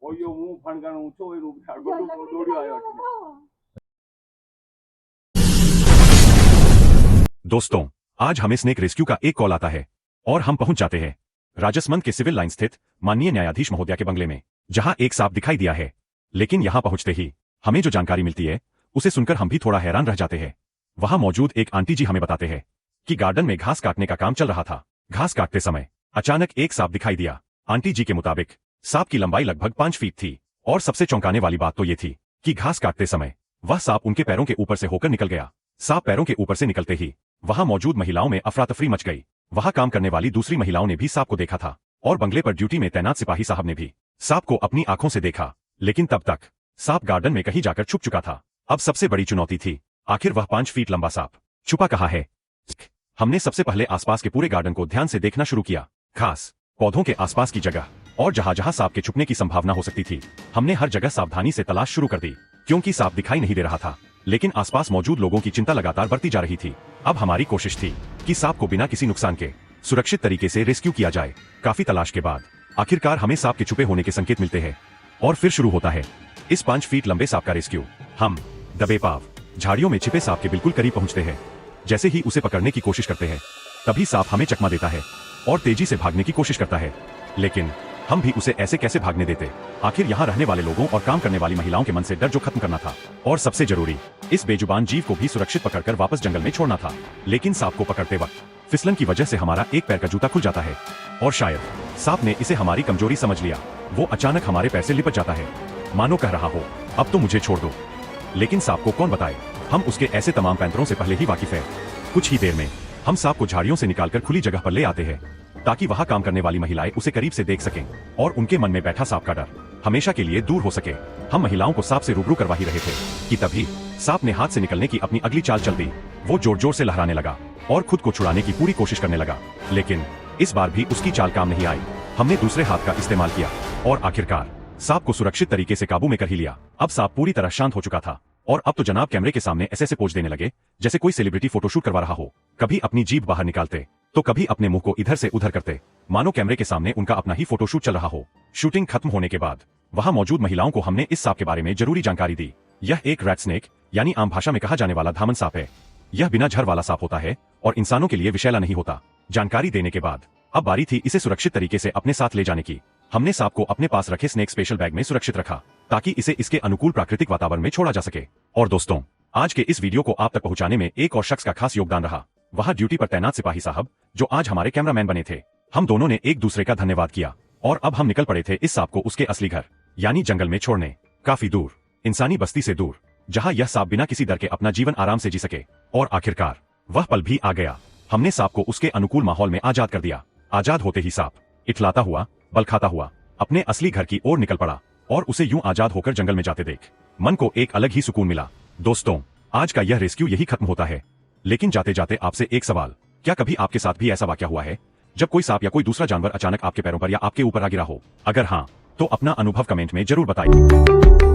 કોઈયો હું ફણગાણું છો એનું ગોડું દોડ્યો આવ્યો એટલે। दोस्तों, आज हमें स्नेक रेस्क्यू का एक कॉल आता है और हम पहुंच जाते हैं राजसमंद के सिविल लाइन स्थित माननीय न्यायाधीश महोदया के बंगले में, जहां एक सांप दिखाई दिया है। लेकिन यहां पहुंचते ही हमें जो जानकारी मिलती है उसे सुनकर हम भी थोड़ा हैरान रह जाते हैं। वहां मौजूद एक आंटी जी हमें बताते हैं कि गार्डन में घास काटने का काम चल रहा था। घास काटते समय अचानक एक सांप दिखाई दिया। आंटी जी के मुताबिक सांप की लंबाई लगभग 5 फीट थी और सबसे चौंकाने वाली बात तो ये थी कि घास काटते समय वह सांप उनके पैरों के ऊपर से होकर निकल गया। सांप पैरों के ऊपर से निकलते ही वहां मौजूद महिलाओं में अफरा तफरी मच गई। वहां काम करने वाली दूसरी महिलाओं ने भी सांप को देखा था और बंगले पर ड्यूटी में तैनात सिपाही साहब ने भी सांप को अपनी आंखों से देखा। लेकिन तब तक सांप गार्डन में कहीं जाकर छुप चुका था। अब सबसे बड़ी चुनौती थी, आखिर वह 5 फीट लंबा सांप छुपा कहाँ है। हमने सबसे पहले आसपास के पूरे गार्डन को ध्यान से देखना शुरू किया। घास, पौधों के आसपास की जगह और जहां जहां सांप के छुपने की संभावना हो सकती थी, हमने हर जगह सावधानी से तलाश शुरू कर दी। क्योंकि सांप दिखाई नहीं दे रहा था, लेकिन आसपास मौजूद लोगों की चिंता लगातार बढ़ती जा रही थी। अब हमारी कोशिश थी कि सांप को बिना किसी नुकसान के सुरक्षित तरीके से रेस्क्यू किया जाए। काफी तलाश के बाद आखिरकार हमें सांप के छुपे होने के संकेत मिलते हैं और फिर शुरू होता है इस 5 फीट लंबे सांप का रेस्क्यू। हम दबे पाव झाड़ियों में छिपे सांप के बिल्कुल करीब पहुंचते हैं। जैसे ही उसे पकड़ने की कोशिश करते हैं, तभी सांप हमें चकमा देता है और तेजी से भागने की कोशिश करता है। लेकिन हम भी उसे ऐसे कैसे भागने देते। आखिर यहाँ रहने वाले लोगों और काम करने वाली महिलाओं के मन से डर जो खत्म करना था, और सबसे जरूरी इस बेजुबान जीव को भी सुरक्षित पकड़कर वापस जंगल में छोड़ना था। लेकिन सांप को पकड़ते वक्त फिसलन की वजह से हमारा एक पैर का जूता खुल जाता है और शायद सांप ने इसे हमारी कमजोरी समझ लिया। वो अचानक हमारे पैर से लिपट जाता है, मानो कह रहा हो अब तो मुझे छोड़ दो। लेकिन सांप को कौन बताए, हम उसके ऐसे तमाम पैंतरों से पहले ही वाकिफ है। कुछ ही देर में हम सांप को झाड़ियों से निकालकर खुली जगह पर ले आते हैं ताकि वहां काम करने वाली महिलाएं उसे करीब से देख सकें और उनके मन में बैठा सांप का डर हमेशा के लिए दूर हो सके। हम महिलाओं को सांप से रूबरू करवा ही रहे थे कि तभी सांप ने हाथ से निकलने की अपनी अगली चाल चल दी। वो जोर जोर से लहराने लगा और खुद को छुड़ाने की पूरी कोशिश करने लगा, लेकिन इस बार भी उसकी चाल काम नहीं आई। हमने दूसरे हाथ का इस्तेमाल किया और आखिरकार सांप को सुरक्षित तरीके से काबू में कर ही लिया। अब सांप पूरी तरह शांत हो चुका था और अब तो जनाब कैमरे के सामने ऐसे पोज देने लगे जैसे कोई सेलिब्रिटी फोटोशूट करवा रहा हो। कभी अपनी जीभ बाहर निकालते तो कभी अपने मुंह को इधर से उधर करते, मानो कैमरे के सामने उनका अपना ही फोटोशूट चल रहा हो। शूटिंग खत्म होने के बाद वहां मौजूद महिलाओं को हमने इस सांप के बारे में जरूरी जानकारी दी। यह एक रैट स्नेक यानी आम भाषा में कहा जाने वाला धामन सांप है। यह बिना झर वाला सांप होता है और इंसानों के लिए विषैला नहीं होता। जानकारी देने के बाद अब बारी थी इसे सुरक्षित तरीके से अपने साथ ले जाने की। हमने सांप को अपने पास रखे स्नेक स्पेशल बैग में सुरक्षित रखा ताकि इसे इसके अनुकूल प्राकृतिक वातावरण में छोड़ा जा सके। और दोस्तों, आज के इस वीडियो को आप तक पहुंचाने में एक और शख्स का खास योगदान रहा। वहां ड्यूटी पर तैनात सिपाही साहब जो आज हमारे कैमरामैन बने थे। हम दोनों ने एक दूसरे का धन्यवाद किया और अब हम निकल पड़े थे इस सांप को उसके असली घर यानी जंगल में छोड़ने, काफी दूर, इंसानी बस्ती से दूर, जहां यह सांप बिना किसी डर के अपना जीवन आराम से जी सके। और आखिरकार वह पल भी आ गया। हमने सांप को उसके अनुकूल माहौल में आजाद कर दिया। आजाद होते ही सांप इठलाता हुआ, बल खाता हुआ अपने असली घर की ओर निकल पड़ा और उसे यूं आजाद होकर जंगल में जाते देख मन को एक अलग ही सुकून मिला। दोस्तों, आज का यह रेस्क्यू यही खत्म होता है, लेकिन जाते जाते आपसे एक सवाल, क्या कभी आपके साथ भी ऐसा वाकया हुआ है जब कोई सांप या कोई दूसरा जानवर अचानक आपके पैरों पर या आपके ऊपर आ गिरा हो? अगर हाँ, तो अपना अनुभव कमेंट में जरूर बताइए।